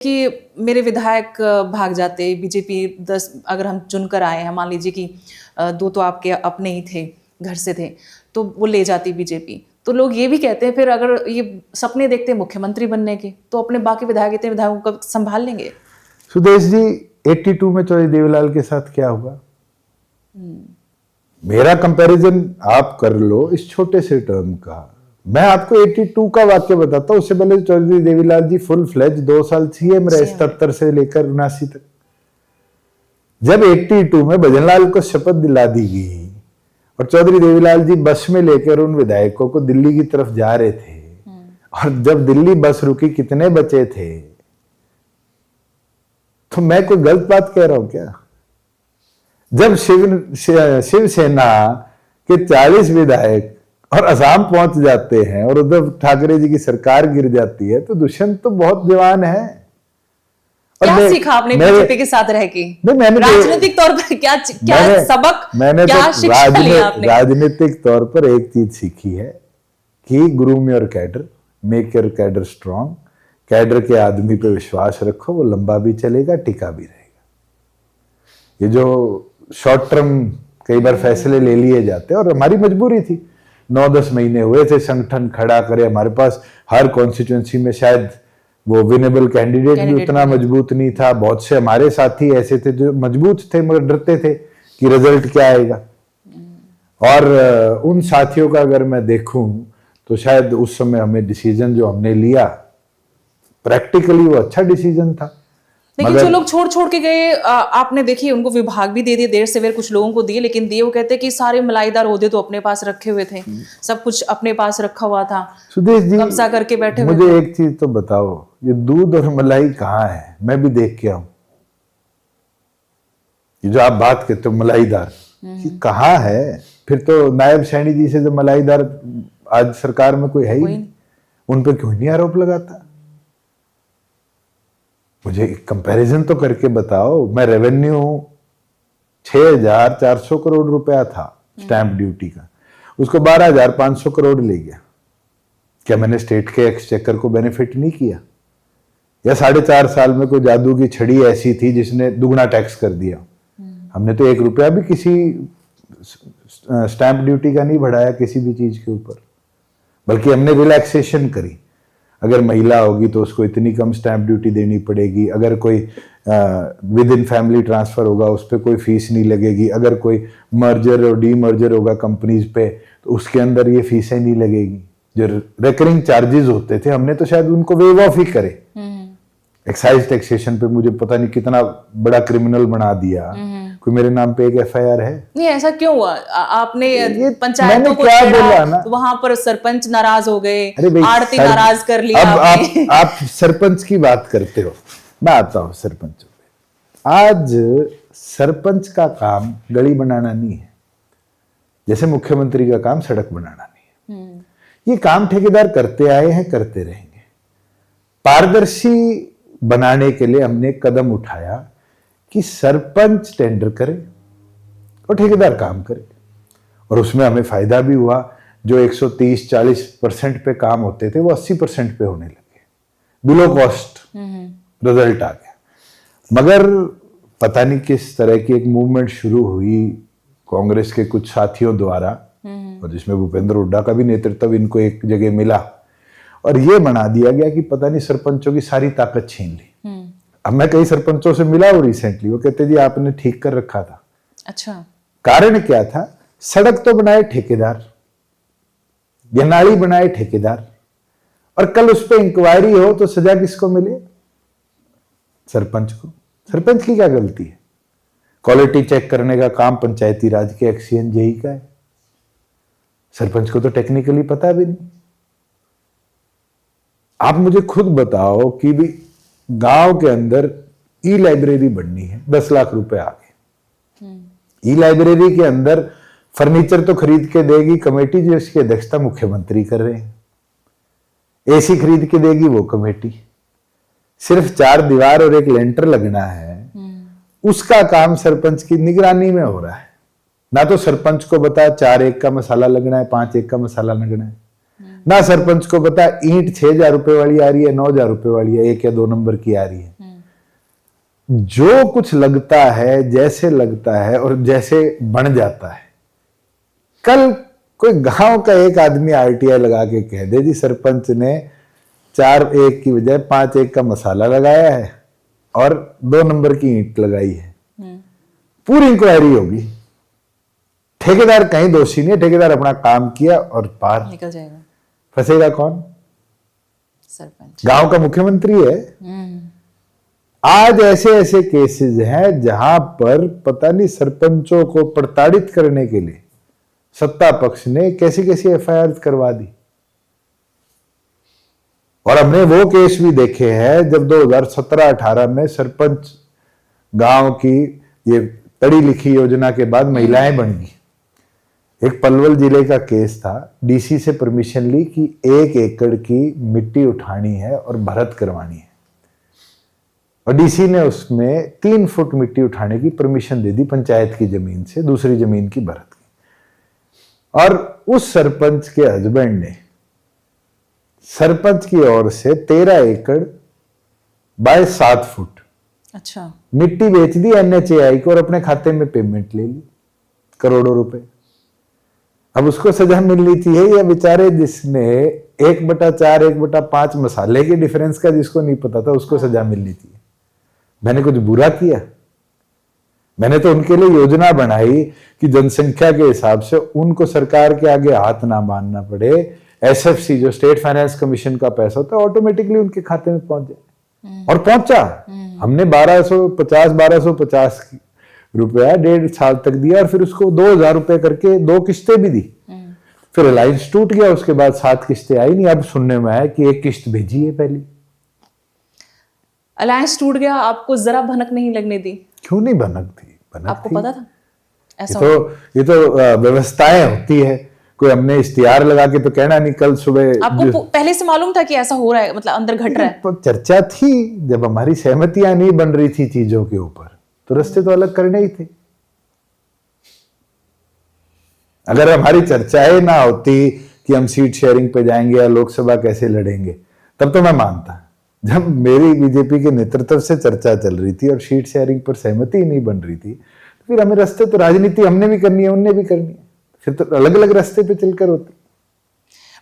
कि मेरे विधायक भाग जाते बीजेपी 10 अगर हम चुनकर आए हैं, मान लीजिए कि 2 तो आपके अपने ही थे, घर से थे, तो वो ले जाती बीजेपी। तो लोग ये भी कहते हैं फिर अगर ये सपने देखते हैं मुख्यमंत्री बनने के, तो अपने बाकी विधायक इतने विधायकों को संभाल लेंगे? सुदेश जी, 82 में चौधरी देवीलाल के साथ क्या हुआ? मेरा कंपैरिजन आप कर लो इस छोटे से टर्म का। मैं आपको 82 का वाक्य बताता हूं, उससे पहले चौधरी देवीलाल जी फुल फ्लेज 2 साल सीएम रहे, 77 से लेकर 79 तक। जब 82 में भजनलाल को शपथ दिला दी गई और चौधरी देवीलाल जी बस में लेकर उन विधायकों को दिल्ली की तरफ जा रहे थे, और जब दिल्ली बस रुकी कितने बचे थे? तो मैं कोई गलत बात कह रहा हूं क्या? जब शिवसेना के 40 विधायक और असम पहुंच जाते हैं और उद्धव ठाकरे जी की सरकार गिर जाती है, तो दुष्यंत तो बहुत जवान है। क्या सीखा आपने बीजेपी के साथ रह के? राजनीतिक तौर पर क्या सबक, क्या शिक्षा लिया आपने? राजनीतिक तौर पर एक चीज सीखी है कि groom your cadre, make your cadre strong. Cadre के आदमी पे विश्वास रखो, वो लंबा भी चलेगा, टिका भी रहेगा। ये जो शॉर्ट टर्म कई बार फैसले ले लिए जाते हैं, और हमारी मजबूरी थी, 9-10 महीने हुए थे संगठन खड़ा करे, हमारे पास हर कॉन्स्टिट्यूंसी में शायद वो विनेबल कैंडिडेट भी उतना मजबूत नहीं था। बहुत से हमारे साथी ऐसे थे जो मजबूत थे मगर डरते थे कि रिजल्ट क्या आएगा। और उन साथियों का अगर मैं देखूं तो शायद उस समय हमें डिसीजन जो हमने लिया प्रैक्टिकली वो अच्छा डिसीजन था। लेकिन जो लोग छोड़ के गए, आपने देखिए उनको विभाग भी दे दिए, देर सवेर कुछ लोगों को दिए, लेकिन दिए वो कहते हैं कि सारे मलाईदार ओहदे तो अपने पास रखे हुए थे, सब कुछ अपने पास रखा हुआ था, सुदेश जी कब्जा करके बैठे हुए मुझे थे। एक चीज तो बताओ, ये दूध और मलाई कहाँ है? मैं भी देख के आऊं। ये जो आप बात करते हो मलाईदार, ये कहाँ है? फिर तो नायब सैनी जी से जो मलाईदार आज सरकार में कोई है ही नहीं, उन पर क्यों नहीं आरोप लगाता? मुझे कंपैरिजन तो करके बताओ। मैं रेवेन्यू 6,400 करोड़ रुपया था स्टैंप ड्यूटी का, उसको 12,500 करोड़ ले गया। क्या मैंने स्टेट के एक्सचेकर को बेनिफिट नहीं किया? या 4.5 साल में कोई जादू की छड़ी ऐसी थी जिसने दुगना टैक्स कर दिया? हमने तो 1 रुपया भी किसी स्टैंप ड्यूटी का नहीं बढ़ाया किसी भी चीज के ऊपर, बल्कि हमने रिलैक्सेशन करी। अगर महिला होगी तो उसको इतनी कम स्टैंप ड्यूटी देनी पड़ेगी, अगर कोई विद इन फैमिली ट्रांसफर होगा उस पर कोई फीस नहीं लगेगी, अगर कोई मर्जर और डी मर्जर होगा कंपनीज पे तो उसके अंदर ये फीसें नहीं लगेगी। जो रिकरिंग चार्जेस होते थे हमने तो शायद उनको वेव ऑफ ही करे। एक्साइज टैक्सेशन पे मुझे पता नहीं कितना बड़ा क्रिमिनल बना दिया। कोई मेरे नाम पे एक एफआईआर है? नहीं, ऐसा क्यों हुआ? आपने पंचायतों को छेड़ा, वहां पर सरपंच नाराज हो गए, आड़ती नाराज कर लिया। अब आप सरपंच की बात करते हो, मैं आता हूं सरपंच पे। आज सरपंच का काम गली बनाना नहीं है, जैसे मुख्यमंत्री का काम सड़क बनाना नहीं है। ये काम ठेकेदार करते आए हैं, करते रहेंगे। पारदर्शी बनाने के लिए हमने कदम उठाया कि सरपंच टेंडर करे और ठेकेदार काम करे, और उसमें हमें फायदा भी हुआ। जो 130-40% पे काम होते थे वो 80% पे होने लगे, बिलो कॉस्ट रिजल्ट आ गया। मगर पता नहीं किस तरह की एक मूवमेंट शुरू हुई कांग्रेस के कुछ साथियों द्वारा, और जिसमें भूपेंद्र हुड्डा का भी नेतृत्व इनको एक जगह मिला, और ये बना दिया गया कि पता नहीं सरपंचों की सारी ताकत छीन ली। अब मैं कई सरपंचों से मिला हूं रिसेंटली, वो कहते जी आपने ठीक कर रखा था। अच्छा, कारण क्या था? सड़क तो बनाए ठेकेदार, या नाली बनाए ठेकेदार, और कल उस पर इंक्वायरी हो तो सजा किसको मिले? सरपंच को। सरपंच की क्या गलती है? क्वालिटी चेक करने का काम पंचायती राज के एक्सीएन जेई का है, सरपंच को तो टेक्निकली पता भी नहीं। आप मुझे खुद बताओ कि भी गांव के अंदर ई लाइब्रेरी बननी है, 10 लाख रुपए आ गए। ई लाइब्रेरी के अंदर फर्नीचर तो खरीद के देगी कमेटी, जिसकी अध्यक्षता मुख्यमंत्री कर रहे हैं। एसी खरीद के देगी वो कमेटी। सिर्फ 4 दीवार और एक लेंटर लगना है, उसका काम सरपंच की निगरानी में हो रहा है। ना तो सरपंच को बता 4 एक का मसाला लगना है, 5 एक का मसाला लगना है। ना सरपंच को पता ईंट 6,000 रुपए वाली आ रही है, 9,000 रुपए वाली है, 1 या 2 नंबर की आ रही है। जो कुछ लगता है, जैसे लगता है और जैसे बन जाता है। कल कोई गांव का एक आदमी आरटीआई लगा के कह दे जी सरपंच ने 4-1 की बजाय 5-1 का मसाला लगाया है और 2 नंबर की ईंट लगाई है, पूरी इंक्वायरी होगी। ठेकेदार कहीं दोषी नहीं है, ठेकेदार अपना काम किया और पार निकल जाएगा। फंसेगा कौन? सरपंच। गांव का मुख्यमंत्री है। आज ऐसे ऐसे केसेस हैं जहां पर पता नहीं सरपंचों को प्रताड़ित करने के लिए सत्ता पक्ष ने कैसी कैसी एफआईआर करवा दी। और हमने वो केस भी देखे हैं जब 2017-18 में सरपंच गांव की ये पढ़ी लिखी योजना के बाद महिलाएं बन गई। एक पलवल जिले का केस था, डीसी से परमिशन ली कि 1 एकड़ की मिट्टी उठानी है और भरत करवानी है, और डीसी ने उसमें 3 फुट मिट्टी उठाने की परमिशन दे दी पंचायत की जमीन से, दूसरी जमीन की भरत की। और उस सरपंच के हस्बैंड ने सरपंच की ओर से 13 एकड़ बाय 7 फुट अच्छा मिट्टी बेच दी एनएचएआई को और अपने खाते में पेमेंट ले ली करोड़ों रुपए। अब उसको सजा मिलनी चाहिए या बेचारे जिसने 1/4 1/5 मसाले के डिफरेंस का जिसको नहीं पता था उसको सजा मिलनी चाहिए? मैंने कुछ बुरा किया? मैंने तो उनके लिए योजना बनाई कि जनसंख्या के हिसाब से उनको सरकार के आगे हाथ ना मानना पड़े। एसएफसी जो स्टेट फाइनेंस कमीशन का पैसा होता है ऑटोमेटिकली उनके खाते में पहुंच जाए, और पहुंचा। हमने 1250 रुपया 1.5 साल तक दिया और फिर उसको 2,000 रुपए करके 2 किस्तें भी दी। फिर अलायंस टूट गया, उसके बाद 7 किस्तें आई नहीं। अब सुनने में आया कि 1 किस्त भेजी है पहली। अलायंस टूट गया, आपको जरा भनक नहीं लगने दी? क्यों नहीं भनक थी? भनक आपको थी। पता था ऐसा? ये तो व्यवस्थाएं होती है। कोई हमने इश्तिहार लगा के तो कहना नहीं। कल सुबह आपको पहले से मालूम था कि ऐसा हो रहा है, मतलब अंदर घट रहा है? तो चर्चा थी, जब हमारी सहमतियां नहीं बन रही थी चीजों के ऊपर तो रास्ते तो अलग करने ही थे। अगर हमारी चर्चाएं ना होती कि हम सीट शेयरिंग पे जाएंगे या लोकसभा कैसे लड़ेंगे, तब तो मैं मानता। जब मेरी बीजेपी के नेतृत्व से चर्चा चल रही थी और सीट शेयरिंग पर सहमति ही नहीं बन रही थी, तो फिर हमें रास्ते तो राजनीति हमने भी करनी है, उनने भी करनी है, फिर तो अलग अलग रास्ते पे चलकर होती।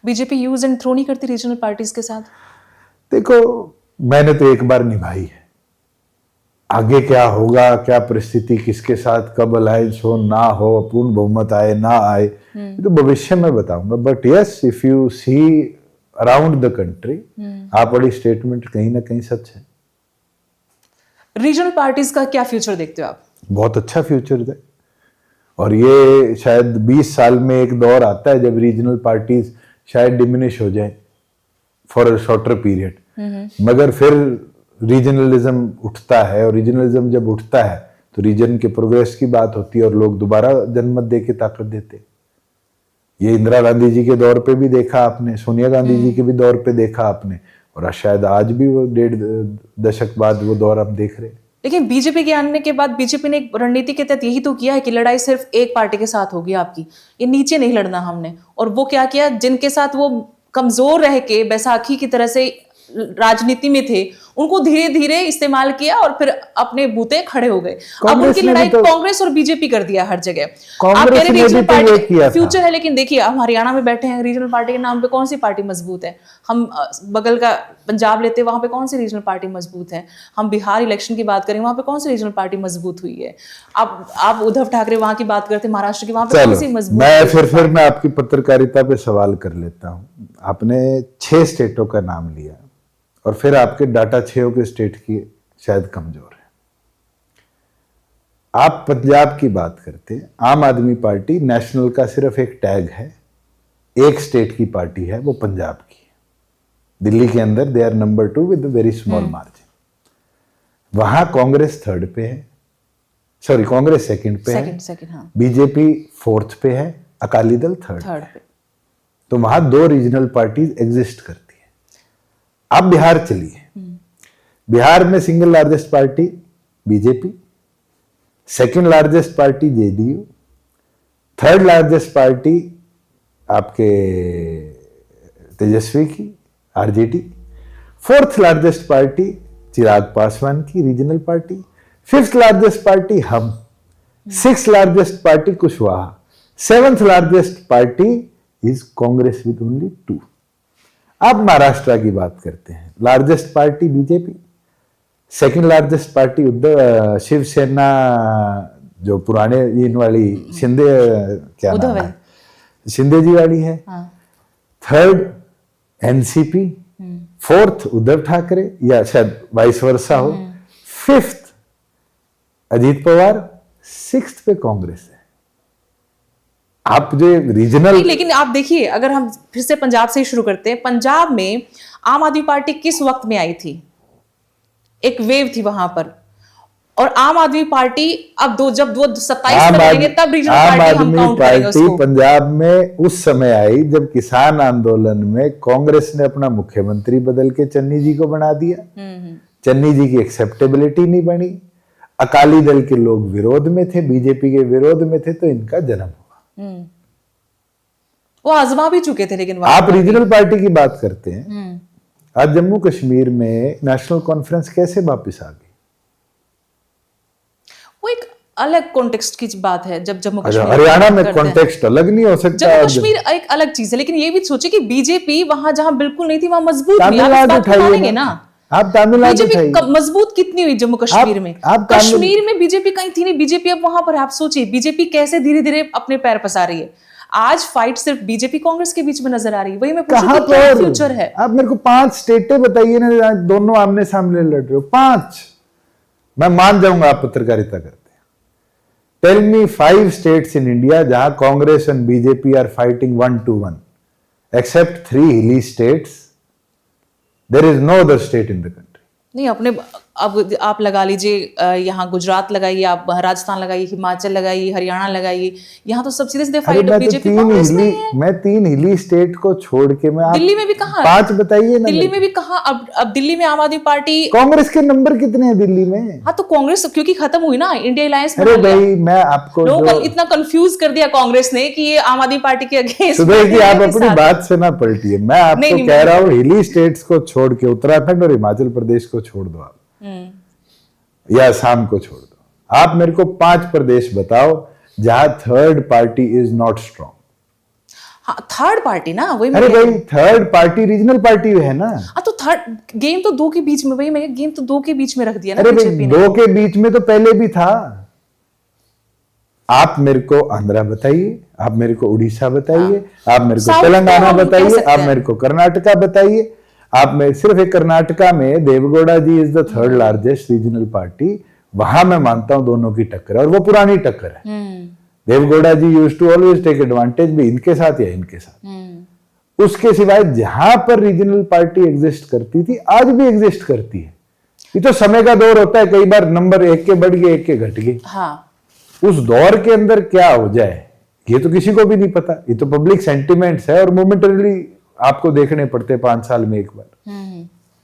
बीजेपी यूज एंड थ्रो नहीं करती रीजनल पार्टीज के साथ? देखो, मैंने तो एक बार निभाई है। आगे क्या होगा, क्या परिस्थिति, किसके साथ कब अलायंस हो ना हो, पूर्ण बहुमत आए ना आए, ये तो भविष्य में बताऊंगा। But yes, if you see around the country, आप वाली स्टेटमेंट कहीं ना कहीं सच है। रीजनल पार्टीज का क्या फ्यूचर देखते हो आप? बहुत अच्छा फ्यूचर है, और ये शायद 20 साल में एक दौर आता है जब रीजनल पार्टीज शायद डिमिनिश हो जाए फॉर अ शॉर्टर पीरियड, मगर फिर रीजनलिज्म उठता है, और रीजनलिज्म जब उठता है तो रीजन के प्रोग्रेस की बात होती है और लोग दोबारा जनमत दे के ताकत देते। ये इंदिरा गांधी जी के दौर पे भी देखा आपने, सोनिया गांधी जी के भी दौर पे देखा आपने, और शायद आज भी वो 1.5 दशक बाद वो दौर हम देख रहे हैं। लेकिन बीजेपी के आने के बाद बीजेपी ने एक रणनीति के तहत यही तो किया है कि लड़ाई सिर्फ एक पार्टी के साथ होगी आपकी, ये नीचे नहीं लड़ना हमने। और वो क्या किया, जिनके साथ वो कमजोर रह के बैसाखी की तरह से राजनीति में थे उनको धीरे धीरे इस्तेमाल किया और फिर अपने बूते खड़े हो गए। अब उनकी लड़ाई कांग्रेस और बीजेपी कर दिया हर जगह। आप कह रहे रीजनल पार्टी फ्यूचर है, लेकिन देखिए हम हरियाणा में बैठे हैं, रीजनल पार्टी के नाम पे कौन सी पार्टी मजबूत है? हम बगल का पंजाब लेते हैं, वहां पे कौन सी रीजनल पार्टी मजबूत है? हम बिहार इलेक्शन की बात करें, वहां पे कौन सी रीजनल पार्टी मजबूत हुई है? आप उद्धव ठाकरे वहां की बात करते हैं, महाराष्ट्र की, वहां पे कौन सी मजबूत? मैं आपकी पत्रकारिता पे सवाल कर लेता हूँ। आपने 6 स्टेटों का नाम लिया और फिर आपके डाटा 6 के स्टेट की शायद कमजोर है। आप पंजाब की बात करते हैं, आम आदमी पार्टी नेशनल का सिर्फ एक टैग है, एक स्टेट की पार्टी है, वो पंजाब की है। दिल्ली के अंदर they are number 2 with very small margin. वहां कांग्रेस 3rd पे है, सॉरी कांग्रेस 2nd पे है, बीजेपी 4th पे है, अकाली दल 3rd पे। तो वहां 2 रीजनल पार्टीज एग्जिस्ट करती। आप बिहार चलिए, बिहार में single largest party BJP, 2nd largest party JDU, 3rd largest party आपके तेजस्वी की, RJD. Fourth largest party Chirag Paswan की, regional party. Fifth largest party HAM. Six largest party Kushwaha. Seventh largest party is Congress with only 2। अब महाराष्ट्र की बात करते हैं। Largest party BJP, second largest party Uddhav, Shivsena जो पुराने इन वाली शिंदे, क्या नाम है, शिंदे जी वाली है। Third NCP, fourth Uddhav Thackeray या शायद वाइस वर्सा हो, फिफ्थ अजीत पवार, सिक्स्थ पे कांग्रेस है। आप जो रीजनल, लेकिन आप देखिए, अगर हम फिर से पंजाब से ही शुरू करते हैं, पंजाब में आम आदमी पार्टी किस वक्त में आई थी? एक वेव थी वहां पर, और आम आदमी पार्टी अब जब 27 में बनेंगे तब रीजनल पार्टी हम काउंट करेंगे उसको। पंजाब में उस समय आई जब किसान आंदोलन में कांग्रेस ने अपना मुख्यमंत्री बदल के चन्नी जी को बना दिया। चन्नी जी की एक्सेप्टेबिलिटी नहीं बनी, अकाली दल के लोग विरोध में थे, बीजेपी के विरोध में थे, तो इनका जन्म हुआ। वो आजमा भी चुके थे, लेकिन आप रीजनल पार्टी की बात करते हैं। आज जम्मू कश्मीर में नेशनल कॉन्फ्रेंस कैसे वापस आ गई? वो एक अलग कॉन्टेक्स्ट की बात है। जब जम्मू कश्मीर, हरियाणा में कॉन्टेक्स्ट अलग नहीं हो सकता। जम्मू कश्मीर एक अलग चीज है, लेकिन ये भी सोचिए कि बीजेपी वहां जहां बिल्कुल नहीं थी वहां मजबूत हुई। तमिलनाडु उठाइए ना, आप तमिलनाडु बीजेपी मजबूत कितनी हुई जम्मू कश्मीर में? कश्मीर में बीजेपी कहीं थी नहीं, बीजेपी अब वहां पर। आप सोचिए बीजेपी कैसे धीरे धीरे अपने पैर पसार रही है। आज फाइट सिर्फ बीजेपी कांग्रेस के बीच में नजर आ रही है। वही मैं पूछूं कि क्या फ्यूचर है? आप मेरे को 5 स्टेटें बताइए ना, दोनों आमने सामने लड़ रहे हो। 5 मैं मान जाऊंगा आप पत्रकारिता करते हैं। Tell me 5 states in India जहां Congress and BJP are fighting 1 to 1, except 3 hilly states. There is no other state in the country. नहीं, अपने अब आप लगा लीजिए, यहाँ गुजरात लगाइए, आप राजस्थान लगाइए, हिमाचल लगाइए, हरियाणा लगाइए, यहाँ तो सब सीधे सीधे फाइट बीजेपी कांग्रेस में है। मैं 3 हिली स्टेट को छोड़ के मैं दिल्ली में भी कहा, 5 बताइए ना। दिल्ली में भी कहा, अब दिल्ली में आम आदमी पार्टी, कांग्रेस के नंबर कितने हैं दिल्ली में? हाँ, तो कांग्रेस क्योंकि खत्म हुई ना, इंडिया अलायंस। अरे भाई, मैं आपको लोगों को इतना कंफ्यूज कर दिया कांग्रेस ने कि ये आम आदमी पार्टी के अगेंस्ट। सुबह की आप अपनी बात से ना पलटिए। मैं आपको कह रहा हूँ हिली स्टेट्स को छोड़ के उत्तराखंड और हिमाचल प्रदेश को छोड़ दो आप, या असम को छोड़ दो। आप मेरे को 5 प्रदेश बताओ जहां third party is not strong. हाँ, थर्ड पार्टी ना, वही। अरे भाई, थर्ड पार्टी रीजनल पार्टी है ना। तो थर्ड गेम तो 2 के बीच में, वही मैं गेम तो 2 के बीच में रख दिया ना। अरे भाई, 2 के बीच में तो पहले भी था। आप मेरे को आंध्रा बताइए, आप मेरे को उड़ीसा बताइए, आप मेरे को तेलंगाना बताइए, आप मेरे को कर्नाटका बताइए। आप में सिर्फ एक कर्नाटका में Deve Gowda ji is the third largest regional party. वहां मैं मानता हूं दोनों की टक्कर है, और वो पुरानी टक्कर है। Deve Gowda ji used to always take advantage, भी इनके साथ या इनके साथ। उसके सिवाय जहां पर रीजनल पार्टी एग्जिस्ट करती थी, आज भी एग्जिस्ट करती है। ये तो समय का दौर होता है, कई बार नंबर 1 के बढ़ गए, 1 के घट गए। हाँ। उस दौर के अंदर क्या हो जाए ये तो किसी को भी नहीं पता। ये तो पब्लिक सेंटिमेंट्स है, और मोमेंटरीली आपको देखने पड़ते 5 साल में एक बार।